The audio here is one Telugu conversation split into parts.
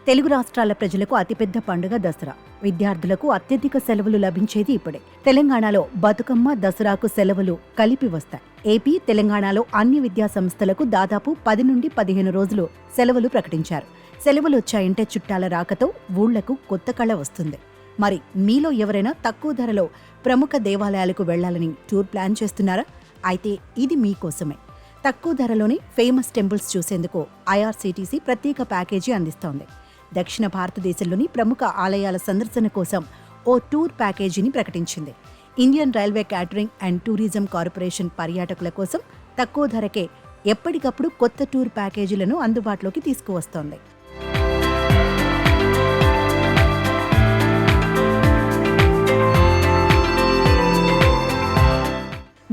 తెలుగు రాష్ట్రాల ప్రజలకు అతిపెద్ద పండుగ దసరా. విద్యార్థులకు అత్యధిక సెలవులు లభించేది ఇప్పుడే. తెలంగాణలో బతుకమ్మ, దసరాకు సెలవులు కలిపి వస్తాయి. ఏపీ, తెలంగాణలో అన్ని విద్యా సంస్థలకు దాదాపు 10 నుండి 15 రోజులు సెలవులు ప్రకటించారు. సెలవులు వచ్చాయంటే చుట్టాల రాకతో ఊళ్లకు కొత్త కళ వస్తుంది. మరి మీలో ఎవరైనా తక్కువ ధరలో ప్రముఖ దేవాలయాలకు వెళ్లాలని టూర్ ప్లాన్ చేస్తున్నారా? అయితే ఇది మీకోసమే. తక్కువ ధరలోనే ఫేమస్ టెంపుల్స్ చూసేందుకు ఐఆర్సీటీసీ ప్రత్యేక ప్యాకేజీ అందిస్తోంది. దక్షిణ భారతదేశంలోని ప్రముఖ ఆలయాల సందర్శన కోసం ఓ టూర్ ప్యాకేజీని ప్రకటించింది. Indian railway catering and tourism corporation పర్యాటకుల కోసం తక్కువ ధరకే ఎప్పటికప్పుడు కొత్త టూర్ ప్యాకేజీలను అందుబాటులోకి తీసుకువస్తోంది.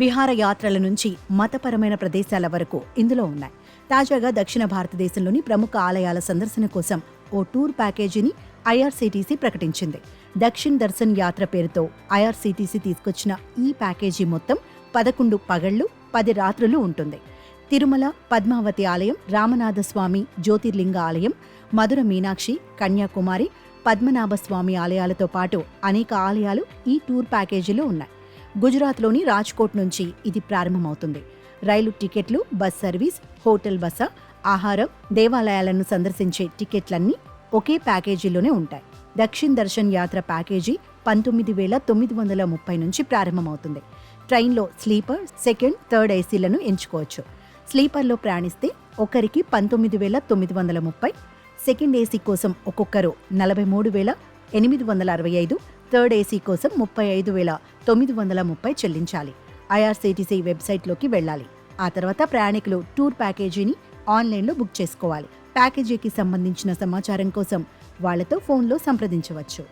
విహారయాత్రల నుంచి మతపరమైన ప్రదేశాల వరకు ఇందులో ఉన్నాయి. తాజాగా దక్షిణ భారతదేశంలోని ప్రముఖ ఆలయాల సందర్శన కోసం ఓ టూర్ ప్యాకేజీని ఐఆర్సీటీసీ ప్రకటించింది. దక్షిణ్ దర్శన్ యాత్ర పేరుతో ఐఆర్సీటీసీ తీసుకొచ్చిన ఈ ప్యాకేజీ మొత్తం 11 పగళ్లు 10 రాత్రులు ఉంటుంది. తిరుమల, పద్మావతి ఆలయం, రామనాథస్వామి జ్యోతిర్లింగ ఆలయం, మధుర మీనాక్షి, కన్యాకుమారి, పద్మనాభస్వామి ఆలయాలతో పాటు అనేక ఆలయాలు ఈ టూర్ ప్యాకేజీలో ఉన్నాయి. గుజరాత్లోని రాజ్కోట్ నుంచి ఇది ప్రారంభమవుతుంది. రైలు టికెట్లు, బస్ సర్వీస్, హోటల్ బస, ఆహారం, దేవాలయాలను సందర్శించే టికెట్లన్నీ ఒకే ప్యాకేజీలోనే ఉంటాయి. దక్షిణ్ దర్శన్ యాత్ర ప్యాకేజీ 19,930 నుంచి ప్రారంభమవుతుంది. ట్రైన్లో స్లీపర్, సెకండ్, థర్డ్ ఏసీలను ఎంచుకోవచ్చు. స్లీపర్లో ప్రయాణిస్తే ఒకరికి 19,930, సెకండ్ ఏసీ కోసం ఒక్కొక్కరు 43,865, థర్డ్ ఏసీ కోసం 35,930 చెల్లించాలి. ఐఆర్సీటీసీ వెబ్సైట్లోకి వెళ్ళాలి. ఆ తర్వాత ప్రయాణికులు టూర్ ప్యాకేజీని ఆన్లైన్లో బుక్ చేసుకోవాలి. ప్యాకేజీకి సంబంధించిన సమాచారం కోసం వాళ్లతో ఫోన్లో సంప్రదించవచ్చు.